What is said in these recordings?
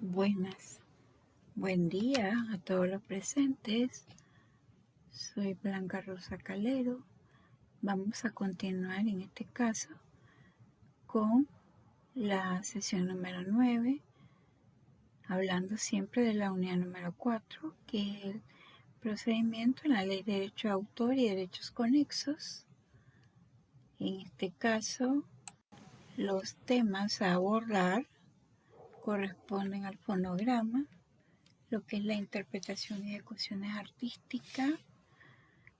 Buen día a todos los presentes. Soy Blanca Rosa Calero. Vamos a continuar en este caso con la sesión número 9, hablando siempre de la unidad número 4, que es el procedimiento en la ley de derecho de autor y derechos conexos. En este caso, los temas a abordar corresponden al fonograma, lo que es la interpretación y ejecuciones artísticas,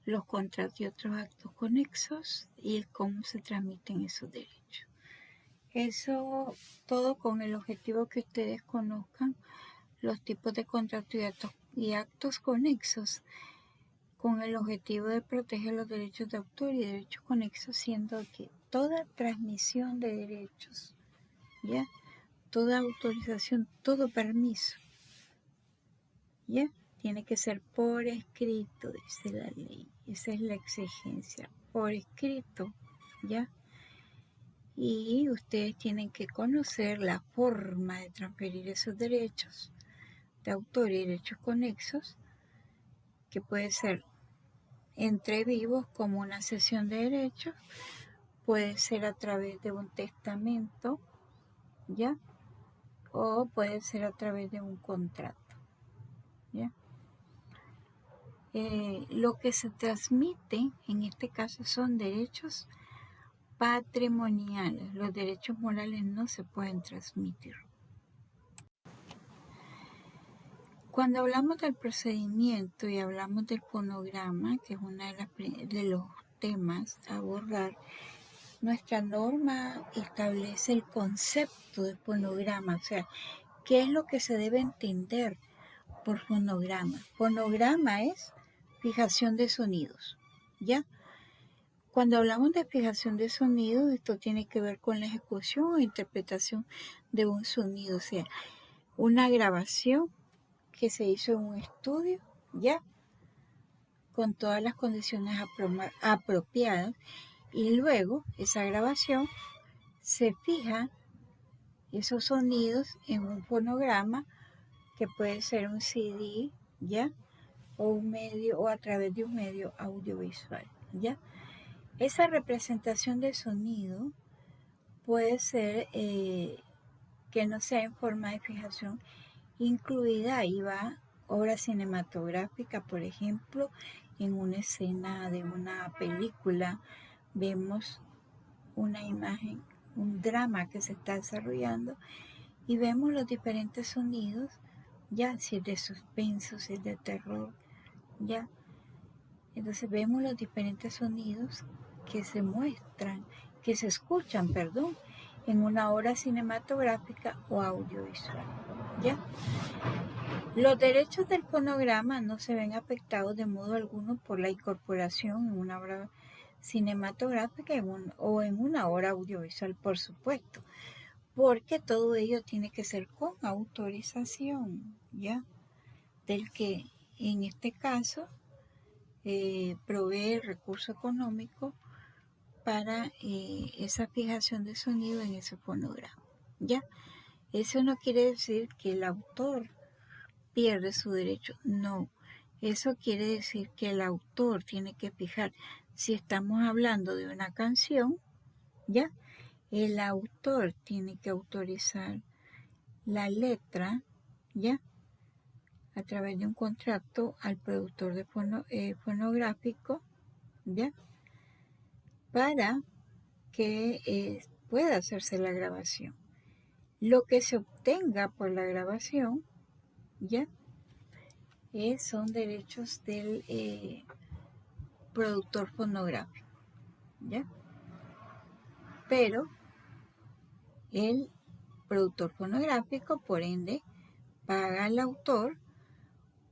los contratos y otros actos conexos y el cómo se transmiten esos derechos. Eso todo con el objetivo que ustedes conozcan los tipos de contratos y actos conexos, con el objetivo de proteger los derechos de autor y derechos conexos, siendo que toda transmisión de derechos, ¿ya? Toda autorización, todo permiso, ¿ya? Tiene que ser por escrito, dice la ley. Esa es la exigencia, por escrito, ¿ya? Y ustedes tienen que conocer la forma de transferir esos derechos de autor y derechos conexos, que puede ser entre vivos como una cesión de derechos, puede ser a través de un testamento, ¿ya? O puede ser a través de un contrato, ¿ya? Lo que se transmite en este caso son derechos patrimoniales. Los derechos morales no se pueden transmitir. Cuando hablamos del procedimiento y hablamos del fonograma, que es uno de los temas a abordar, nuestra norma establece el concepto de fonograma, o sea, ¿qué es lo que se debe entender por fonograma? Fonograma es fijación de sonidos, ¿ya? Cuando hablamos de fijación de sonidos, esto tiene que ver con la ejecución o interpretación de un sonido, o sea, una grabación que se hizo en un estudio, ¿ya? Con todas las condiciones apropiadas, y luego esa grabación se fija esos sonidos en un fonograma, que puede ser un CD, ¿ya? O a través de un medio audiovisual, ¿ya? Esa representación de sonido puede ser que no sea en forma de fijación incluida. Ahí va obra cinematográfica, por ejemplo, en una escena de una película vemos una imagen, un drama que se está desarrollando, y vemos los diferentes sonidos, ya si es de suspenso, si es de terror, ya. Entonces vemos los diferentes sonidos que se muestran, que se escuchan, en una obra cinematográfica o audiovisual, ¿ya? Los derechos del fonograma no se ven afectados de modo alguno por la incorporación en una obra cinematográfica o en una obra audiovisual, por supuesto, porque todo ello tiene que ser con autorización, ¿ya? Del que en este caso provee el recurso económico para esa fijación de sonido en ese fonograma, ¿ya? Eso no quiere decir que el autor pierde su derecho, no. Eso quiere decir que el autor tiene que fijar, si estamos hablando de una canción, ¿ya? El autor tiene que autorizar la letra, ¿ya? A través de un contrato al productor de fonográfico, ¿ya? Para que pueda hacerse la grabación. Lo que se obtenga por la grabación, ¿ya? Son derechos del productor fonográfico, ¿ya? Pero el productor fonográfico, por ende, paga al autor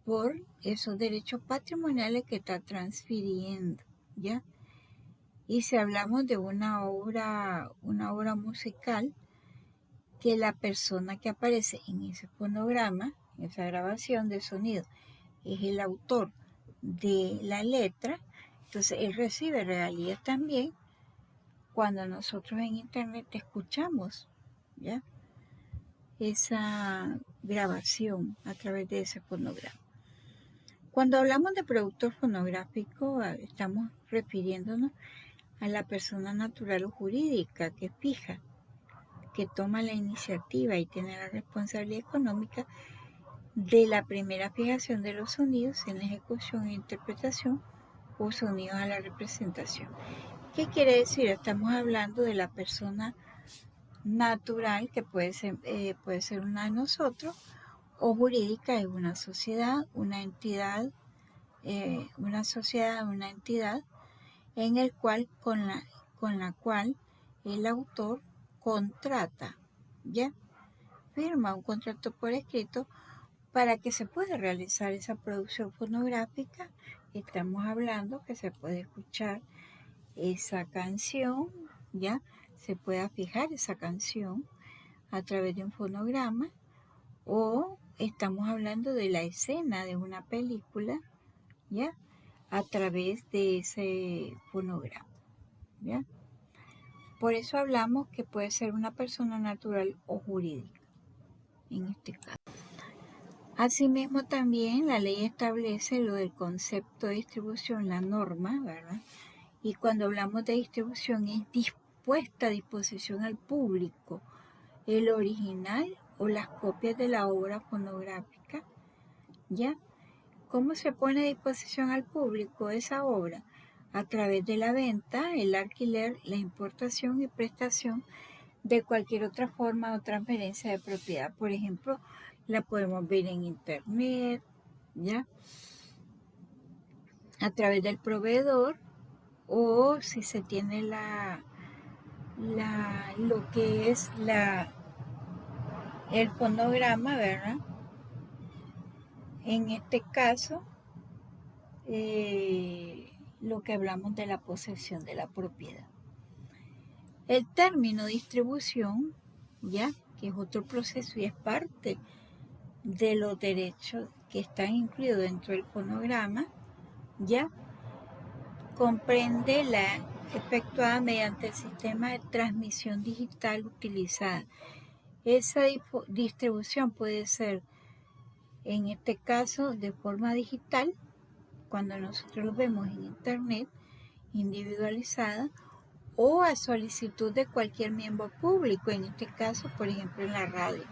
por esos derechos patrimoniales que está transfiriendo, ¿ya? Y si hablamos de una obra musical, que la persona que aparece en ese fonograma, en esa grabación de sonido, es el autor de la letra, entonces él recibe regalías también cuando nosotros en internet escuchamos, ¿ya? grabación a través de ese fonograma. Cuando hablamos de productor fonográfico, estamos refiriéndonos a la persona natural o jurídica que fija, que toma la iniciativa y tiene la responsabilidad económica de la primera fijación de los sonidos en la ejecución e interpretación o sonidos a la representación. ¿Qué quiere decir? Estamos hablando de la persona natural, que puede ser una de nosotros, o jurídica es una sociedad, una entidad, una entidad en el cual con la cual el autor contrata, ¿ya? Firma un contrato por escrito para que se pueda realizar esa producción fonográfica. Estamos hablando que se puede escuchar esa canción, ¿ya? Se pueda fijar esa canción a través de un fonograma, o estamos hablando de la escena de una película, ¿ya? A través de ese fonograma, ¿ya? Por eso hablamos que puede ser una persona natural o jurídica, en este caso. Asimismo, también la ley establece lo del concepto de distribución, la norma, ¿verdad? Y cuando hablamos de distribución es dispuesta a disposición al público el original o las copias de la obra fonográfica, ¿ya? ¿Cómo se pone a disposición al público esa obra? A través de la venta, el alquiler, la importación y prestación de cualquier otra forma o transferencia de propiedad. Por ejemplo, la podemos ver en internet, ¿ya? A través del proveedor, o si se tiene lo que es el fonograma, ¿verdad? En este caso, lo que hablamos de la posesión de la propiedad. El término distribución, ¿ya? Que es otro proceso y es parte de los derechos que están incluidos dentro del fonograma, ¿ya? Comprende la efectuada mediante el sistema de transmisión digital utilizada. Esa distribución puede ser, en este caso, de forma digital, cuando nosotros lo vemos en internet, individualizada, o a solicitud de cualquier miembro público, en este caso, por ejemplo, en la radio,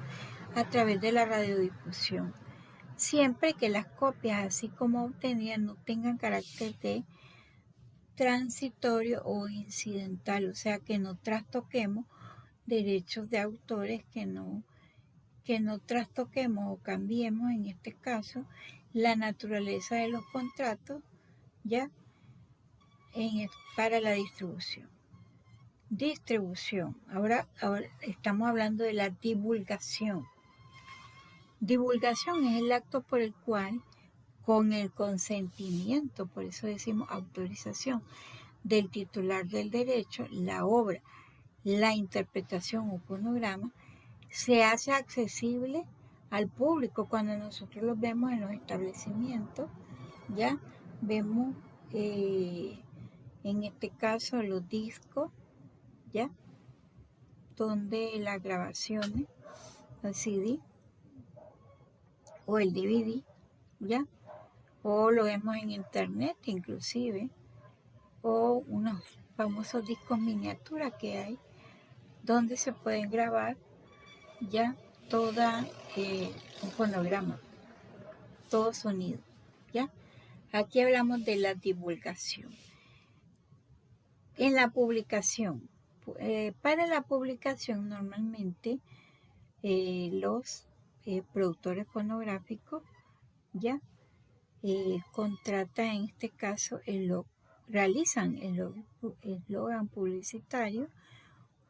a través de la radiodifusión, siempre que las copias, así como obtenidas, no tengan carácter de transitorio o incidental, o sea, que no trastoquemos derechos de autores, que no trastoquemos o cambiemos, en este caso, la naturaleza de los contratos, ¿ya? Para la distribución. Ahora estamos hablando de la divulgación. Divulgación es el acto por el cual, con el consentimiento, por eso decimos autorización, del titular del derecho, la obra, la interpretación o fonograma, se hace accesible al público. Cuando nosotros los vemos en los establecimientos, ya vemos en este caso los discos, ya, donde las grabaciones, el CD o el DVD, ya, o lo vemos en internet inclusive, o unos famosos discos miniatura que hay, donde se pueden grabar ya toda un fonograma, todo sonido, ¿ya? Aquí hablamos de la divulgación. En la publicación, para la publicación normalmente los productores fonográficos ya contratan, en este caso, realizan el eslogan publicitario,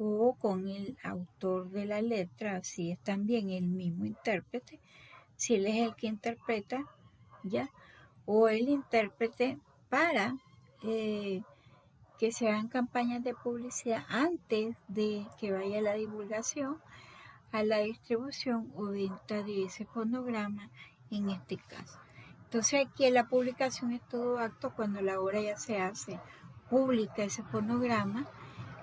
o con el autor de la letra, si es también el mismo intérprete, si él es el que interpreta, ¿ya? O el intérprete, para que se hagan campañas de publicidad antes de que vaya la divulgación, a la distribución o venta de ese fonograma, en este caso. Entonces aquí la publicación es todo acto cuando la obra ya se hace pública, ese fonograma.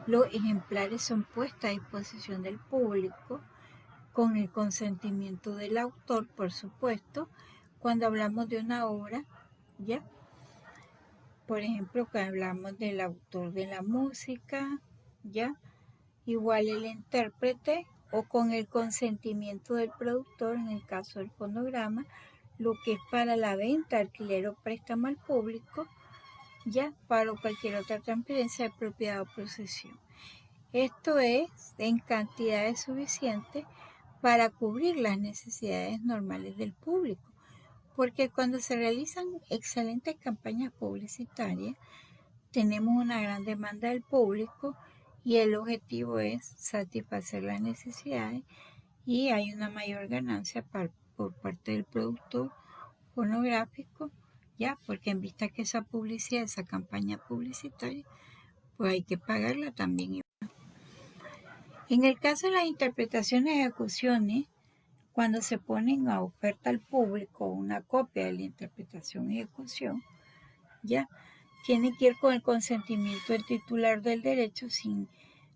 Los ejemplares son puestos a disposición del público con el consentimiento del autor, por supuesto, cuando hablamos de una obra, ¿ya? Por ejemplo, cuando hablamos del autor de la música, ¿ya? Igual el intérprete o con el consentimiento del productor, en el caso del fonograma, lo que es para la venta, alquiler o préstamo al público, ya para cualquier otra transferencia de propiedad o posesión. Esto es en cantidades suficientes para cubrir las necesidades normales del público, porque cuando se realizan excelentes campañas publicitarias, tenemos una gran demanda del público y el objetivo es satisfacer las necesidades y hay una mayor ganancia por parte del productor fonográfico, ya, porque en vista que esa publicidad, esa campaña publicitaria, pues hay que pagarla también. En el caso de las interpretaciones y ejecuciones, cuando se ponen a oferta al público una copia de la interpretación y ejecución, ya tiene que ir con el consentimiento del titular del derecho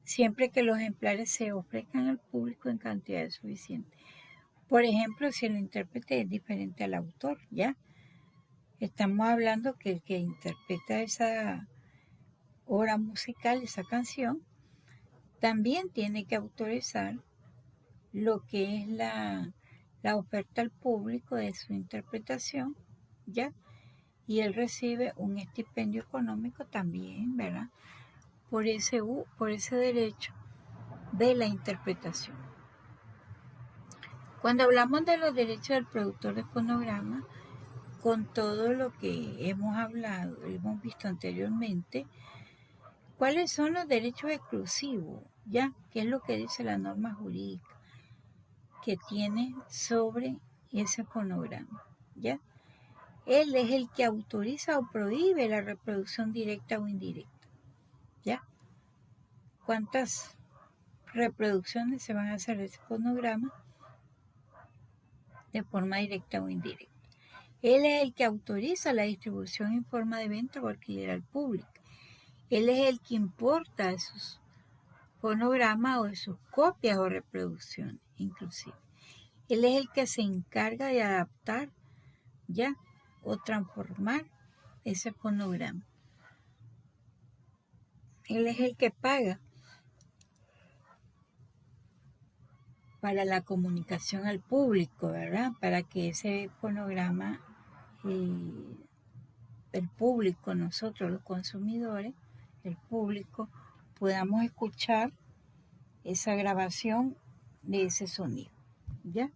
siempre que los ejemplares se ofrezcan al público en cantidades suficientes. Por ejemplo, si el intérprete es diferente al autor, ya estamos hablando que el que interpreta esa obra musical, esa canción, también tiene que autorizar lo que es la oferta al público de su interpretación, ¿ya? Y él recibe un estipendio económico también, ¿verdad? Por ese derecho de la interpretación. Cuando hablamos de los derechos del productor de fonograma, con todo lo que hemos hablado, hemos visto anteriormente, ¿cuáles son los derechos exclusivos? ¿Ya? ¿Qué es lo que dice la norma jurídica que tiene sobre ese fonograma? ¿Ya? Él es el que autoriza o prohíbe la reproducción directa o indirecta. ¿Ya? ¿Cuántas reproducciones se van a hacer de ese fonograma de forma directa o indirecta? Él es el que autoriza la distribución en forma de venta o alquiler al público. Él es el que importa esos fonogramas o de sus copias o reproducciones, inclusive. Él es el que se encarga de adaptar, ¿ya? O transformar ese fonograma. Él es el que paga para la comunicación al público, ¿verdad? Para que ese fonograma, el público, nosotros los consumidores, el público, podamos escuchar esa grabación de ese sonido, ¿ya?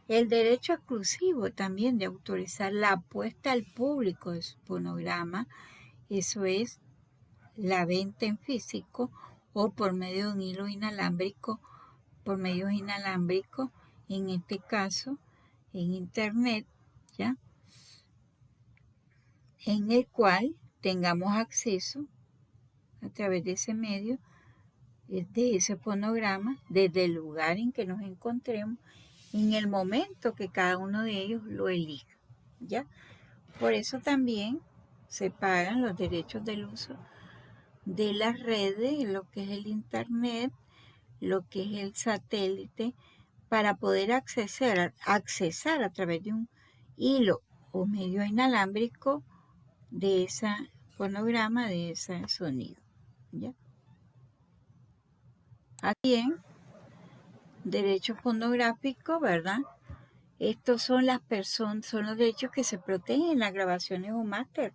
El derecho exclusivo también de autorizar la puesta al público de su fonograma, eso es la venta en físico o por medio de un hilo inalámbrico, en este caso en internet, ¿ya? En el cual tengamos acceso a través de ese medio, de ese fonograma, desde el lugar en que nos encontremos, en el momento que cada uno de ellos lo elija, ¿ya? Por eso también se pagan los derechos del uso de las redes, lo que es el internet, lo que es el satélite, para poder accesar a través de un hilo o medio inalámbrico de ese fonograma, de ese sonido, ¿ya? También derecho fonográfico, ¿verdad? Estos son son los derechos que se protegen en las grabaciones o máster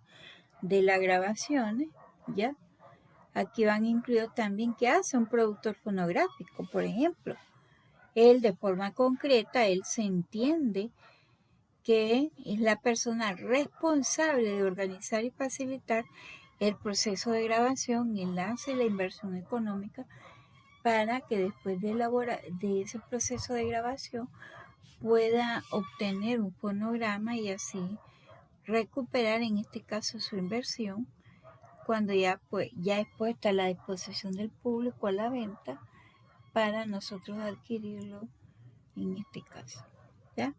de las grabaciones, ¿ya? Aquí van incluidos también qué hace un productor fonográfico, por ejemplo. Él de forma concreta, él se entiende que es la persona responsable de organizar y facilitar el proceso de grabación, enlace y la inversión económica para que después de ese proceso de grabación pueda obtener un fonograma y así recuperar en este caso su inversión cuando ya es puesta a la disposición del público a la venta para nosotros adquirirlo en este caso, ¿ya?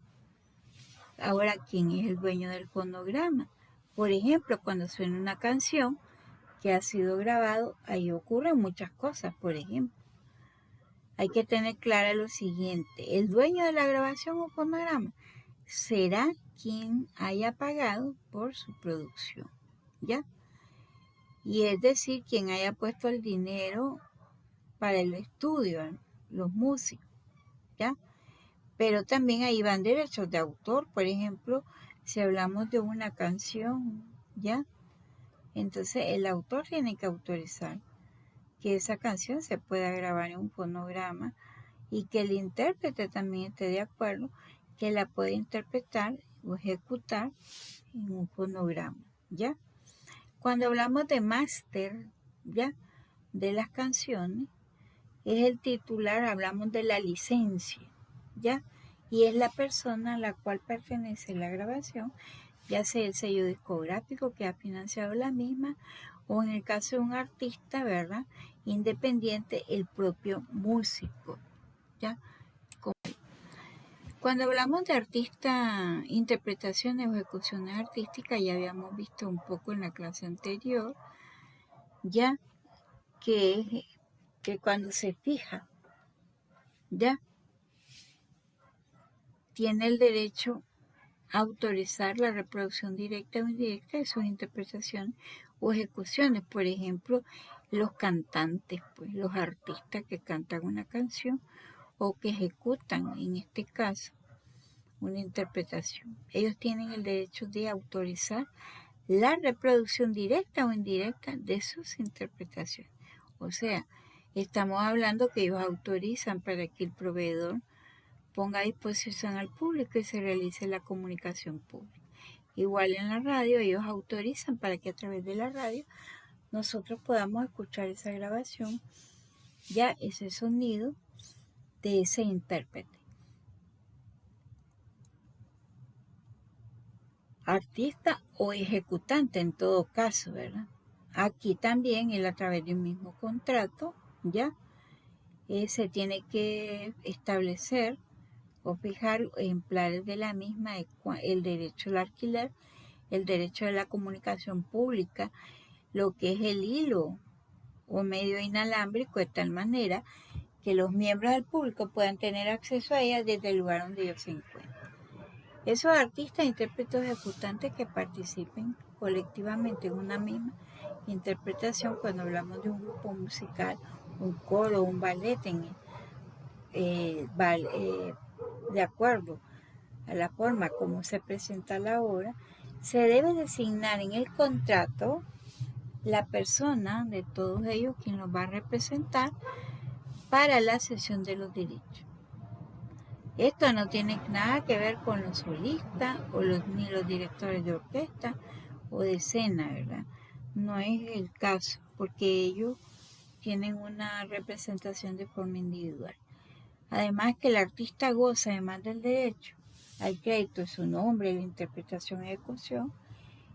Ahora, ¿quién es el dueño del fonograma? Por ejemplo, cuando suena una canción que ha sido grabado, ahí ocurren muchas cosas. Por ejemplo, hay que tener clara lo siguiente: el dueño de la grabación o fonograma será quien haya pagado por su producción, ¿ya? Y es decir, quien haya puesto el dinero para el estudio, los músicos, ¿ya? Pero también ahí van derechos de autor. Por ejemplo, si hablamos de una canción, ¿ya? Entonces el autor tiene que autorizar que esa canción se pueda grabar en un fonograma y que el intérprete también esté de acuerdo que la puede interpretar o ejecutar en un fonograma, ¿ya? Cuando hablamos de máster, ¿ya? De las canciones, es el titular, hablamos de la licencia, ¿ya? Y es la persona a la cual pertenece la grabación, ya sea el sello discográfico que ha financiado la misma, o en el caso de un artista, ¿verdad? Independiente, el propio músico, ¿ya? Cuando hablamos de artista, interpretaciones o ejecuciones artísticas, ya habíamos visto un poco en la clase anterior, ya que cuando se fija, ya tiene el derecho a autorizar la reproducción directa o indirecta de sus interpretaciones o ejecuciones. Por ejemplo, los cantantes, pues los artistas que cantan una canción o que ejecutan, en este caso, una interpretación. Ellos tienen el derecho de autorizar la reproducción directa o indirecta de sus interpretaciones. O sea, estamos hablando que ellos autorizan para que el proveedor ponga a disposición al público y se realice la comunicación pública. Igual en la radio, ellos autorizan para que a través de la radio nosotros podamos escuchar esa grabación, ya ese sonido de ese intérprete. Artista o ejecutante en todo caso, ¿verdad? Aquí también él a través de un mismo contrato, ya se tiene que establecer o fijar ejemplares de la misma, el derecho al alquiler, el derecho a la comunicación pública, lo que es el hilo o medio inalámbrico, de tal manera que los miembros del público puedan tener acceso a ella desde el lugar donde ellos se encuentran. Esos artistas, intérpretes, ejecutantes que participen colectivamente en una misma interpretación, cuando hablamos de un grupo musical, un coro, un ballet, de acuerdo a la forma como se presenta la obra, se debe designar en el contrato la persona de todos ellos quien los va a representar para la cesión de los derechos. Esto no tiene nada que ver con los solistas ni los directores de orquesta o de escena, ¿verdad? No es el caso, porque ellos tienen una representación de forma individual. Además que el artista goza, además del derecho al crédito de su nombre, la interpretación y ejecución,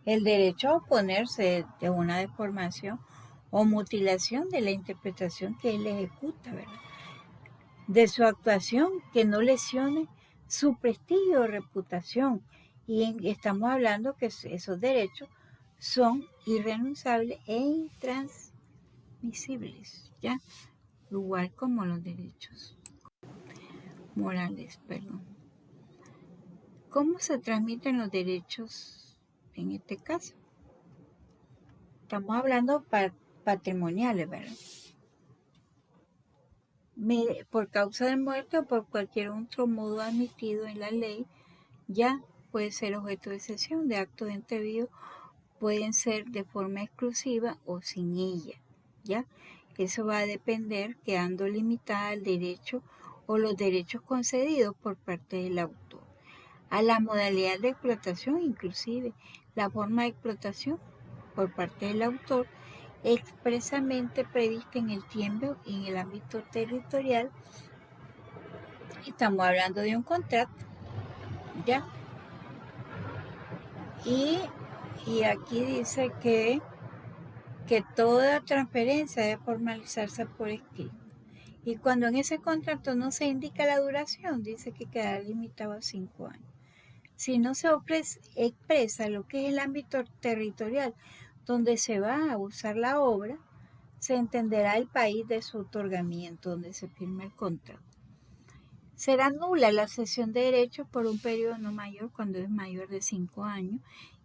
el derecho a oponerse de una deformación o mutilación de la interpretación que él ejecuta, ¿verdad? De su actuación que no lesione su prestigio o reputación. Y estamos hablando que esos derechos son irrenunciables e intransmisibles, ¿ya? Igual como los derechos morales, perdón. ¿Cómo se transmiten los derechos en este caso? Estamos hablando patrimoniales, ¿verdad? Por causa de muerte o por cualquier otro modo admitido en la ley, ya puede ser objeto de cesión de actos de entrevío, pueden ser de forma exclusiva o sin ella, ¿ya? Eso va a depender, quedando limitada el derecho o los derechos concedidos por parte del autor. A la modalidad de explotación, inclusive la forma de explotación por parte del autor, expresamente prevista en el tiempo y en el ámbito territorial. Estamos hablando de un contrato, ¿ya? Y aquí dice que toda transferencia debe formalizarse por escrito. Y cuando en ese contrato no se indica la duración, dice que quedará limitado a 5 años. Si no se expresa lo que es el ámbito territorial donde se va a usar la obra, se entenderá el país de su otorgamiento, donde se firma el contrato. Será nula la cesión de derechos por un periodo no mayor cuando es mayor de 5 años.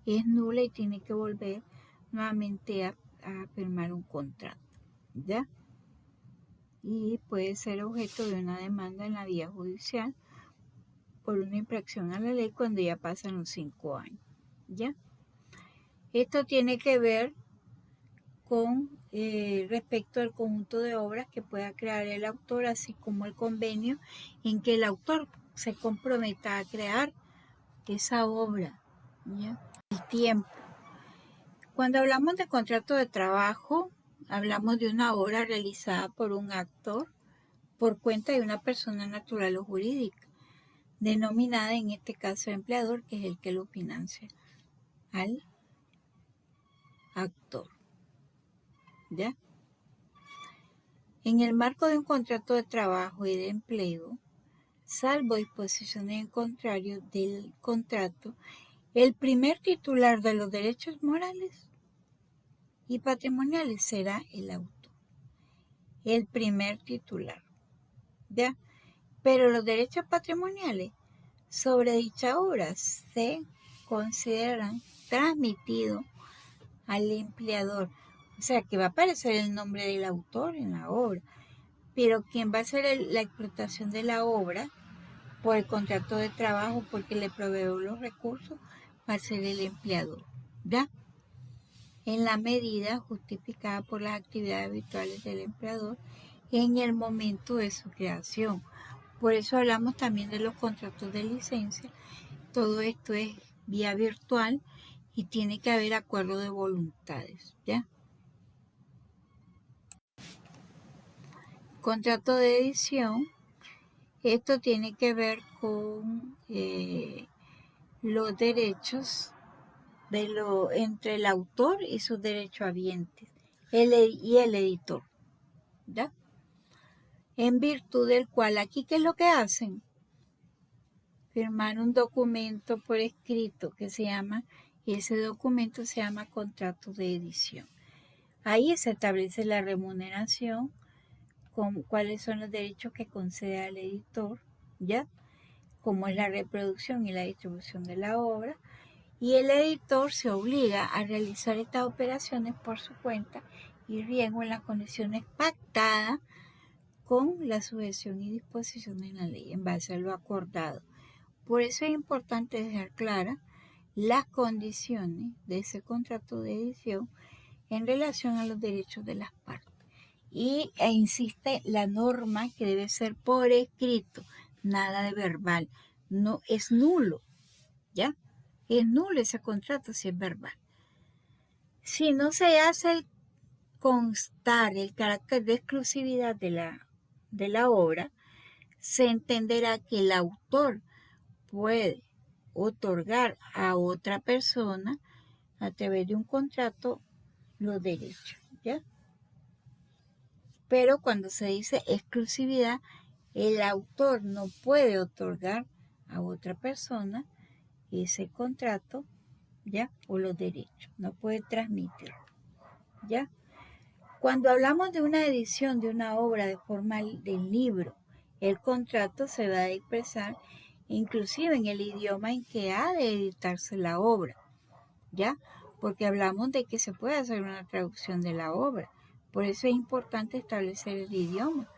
Es nula y tiene que volver nuevamente a firmar un contrato, ¿ya? Y puede ser objeto de una demanda en la vía judicial por una infracción a la ley cuando ya pasan los 5 años, ¿ya? Esto tiene que ver con respecto al conjunto de obras que pueda crear el autor, así como el convenio en que el autor se comprometa a crear esa obra, ¿ya? El tiempo. Cuando hablamos de contrato de trabajo, hablamos de una obra realizada por un actor por cuenta de una persona natural o jurídica, denominada en este caso empleador, que es el que lo financia al actor, ¿ya? En el marco de un contrato de trabajo y de empleo, salvo disposiciones en contrario del contrato, el primer titular de los derechos morales y patrimoniales será el autor. El primer titular, ¿ya? Pero los derechos patrimoniales sobre dicha obra se consideran transmitidos al empleador. O sea que va a aparecer el nombre del autor en la obra, pero quien va a hacer la explotación de la obra por el contrato de trabajo porque le proveyó los recursos va a ser el empleador, ¿ya? En la medida justificada por las actividades habituales del empleador en el momento de su creación. Por eso hablamos también de los contratos de licencia. Todo esto es vía virtual y tiene que haber acuerdo de voluntades, ¿ya? Contrato de edición. Esto tiene que ver con los derechos entre el autor y sus derechohabientes y el editor, ¿ya? En virtud del cual aquí, ¿qué es lo que hacen? Firmar un documento por escrito ese documento se llama contrato de edición. Ahí se establece la remuneración, cuáles son los derechos que concede al editor, ¿ya? Como es la reproducción y la distribución de la obra, y el editor se obliga a realizar estas operaciones por su cuenta y riesgo en las condiciones pactadas con la sujeción y disposición en la ley en base a lo acordado. Por eso es importante dejar claras las condiciones de ese contrato de edición en relación a los derechos de las partes. E insiste la norma que debe ser por escrito, nada de verbal. No es nulo, ¿ya? Es nulo ese contrato si es verbal. Si no se hace constar el carácter de exclusividad de la obra, se entenderá que el autor puede otorgar a otra persona a través de un contrato los derechos, ¿ya? Pero cuando se dice exclusividad, el autor no puede otorgar a otra persona ese contrato, ¿ya? O los derechos, no puede transmitirlo, ¿ya? Cuando hablamos de una edición de una obra de forma del libro, el contrato se va a expresar inclusive en el idioma en que ha de editarse la obra, ¿ya? Porque hablamos de que se puede hacer una traducción de la obra. Por eso es importante establecer el idioma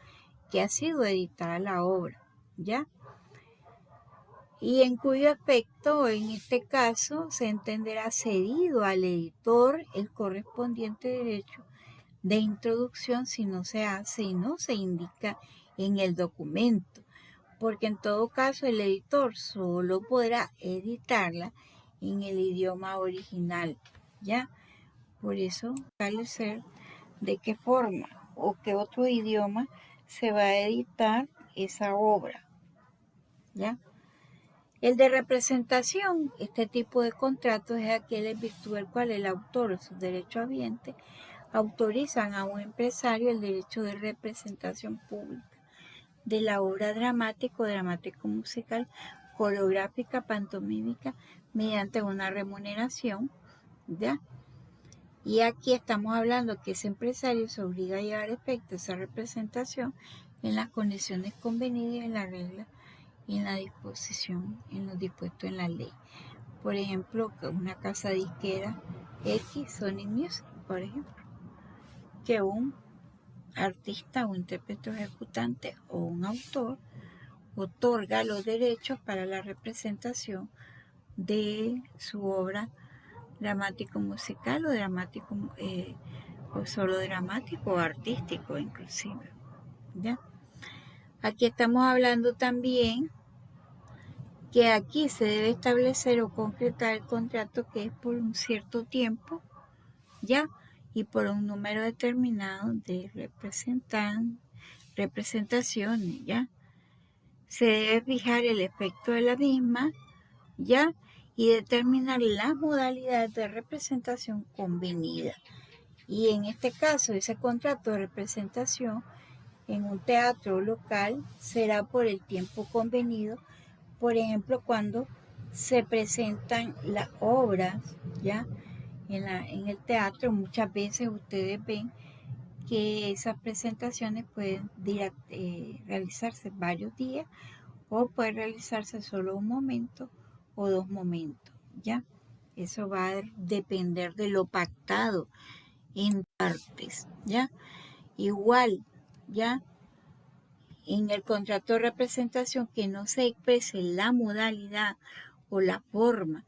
que ha sido editada la obra, ¿ya? Y en cuyo aspecto, en este caso, se entenderá cedido al editor el correspondiente derecho de introducción si no se hace y no se indica en el documento, porque en todo caso el editor solo podrá editarla en el idioma original, ¿ya? Por eso, establecer de qué forma o qué otro idioma se va a editar esa obra, ¿ya? El de representación, este tipo de contrato es aquel en virtud del cual el autor o sus derechohabientes autorizan a un empresario el derecho de representación pública de la obra dramático-musical, coreográfica, pantomímica, mediante una remuneración, ¿ya? Y aquí estamos hablando que ese empresario se obliga a llevar efecto esa representación en las condiciones convenidas y en la regla y en la disposición, en lo dispuesto en la ley. Por ejemplo, una casa disquera X, Sony Music, por ejemplo, que un artista o intérprete ejecutante o un autor otorga los derechos para la representación de su obra dramático musical o dramático o solo dramático o artístico inclusive, ¿ya? Aquí estamos hablando también que aquí se debe establecer o concretar el contrato que es por un cierto tiempo, ¿ya? Y por un número determinado de representaciones, ¿ya? Se debe fijar el efecto de la misma, ¿ya? Y determinar la modalidad de representación convenida. Y en este caso, ese contrato de representación en un teatro local será por el tiempo convenido. Por ejemplo, cuando se presentan las obras, ¿ya? En el teatro, muchas veces ustedes ven que esas presentaciones pueden realizarse varios días o puede realizarse solo un momento o dos momentos, ¿ya? Eso va a depender de lo pactado en partes, ¿ya? Igual, ¿ya? En el contrato de representación que no se exprese la modalidad o la forma,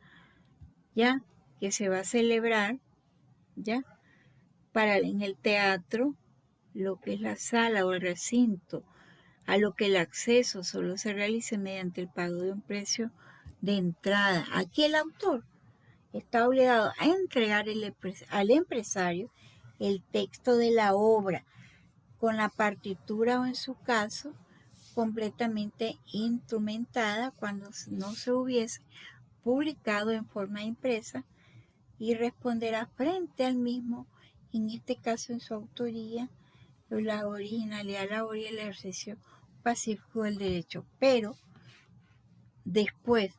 ¿ya? Que se va a celebrar, ¿ya? Para en el teatro, lo que es la sala o el recinto, a lo que el acceso solo se realice mediante el pago de un precio de entrada. Aquí el autor está obligado a entregar al empresario el texto de la obra con la partitura o en su caso completamente instrumentada cuando no se hubiese publicado en forma impresa y responderá frente al mismo, en este caso en su autoría, la originalidad, labor y el ejercicio pacífico del derecho. Pero después,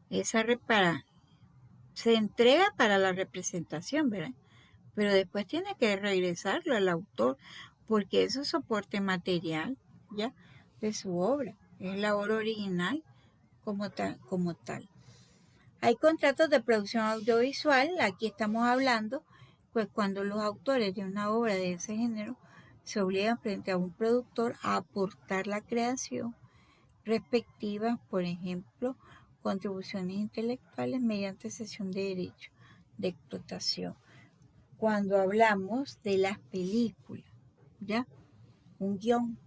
esa se entrega para la representación, ¿verdad? Pero después tiene que regresarlo al autor, porque eso es soporte material, ¿ya? De su obra, es la obra original como tal. Hay contratos de producción audiovisual, aquí estamos hablando, pues cuando los autores de una obra de ese género se obligan frente a un productor a aportar la creación respectiva, por ejemplo, contribuciones intelectuales mediante cesión de derechos de explotación. Cuando hablamos de las películas, ¿ya? Un guión,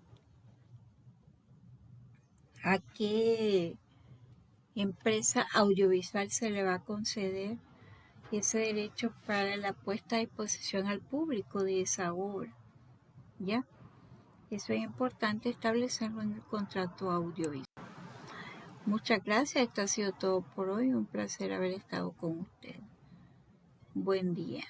¿a qué empresa audiovisual se le va a conceder ese derecho para la puesta a disposición al público de esa obra? ¿Ya? Eso es importante establecerlo en el contrato audiovisual. Muchas gracias, esto ha sido todo por hoy, un placer haber estado con ustedes. Buen día.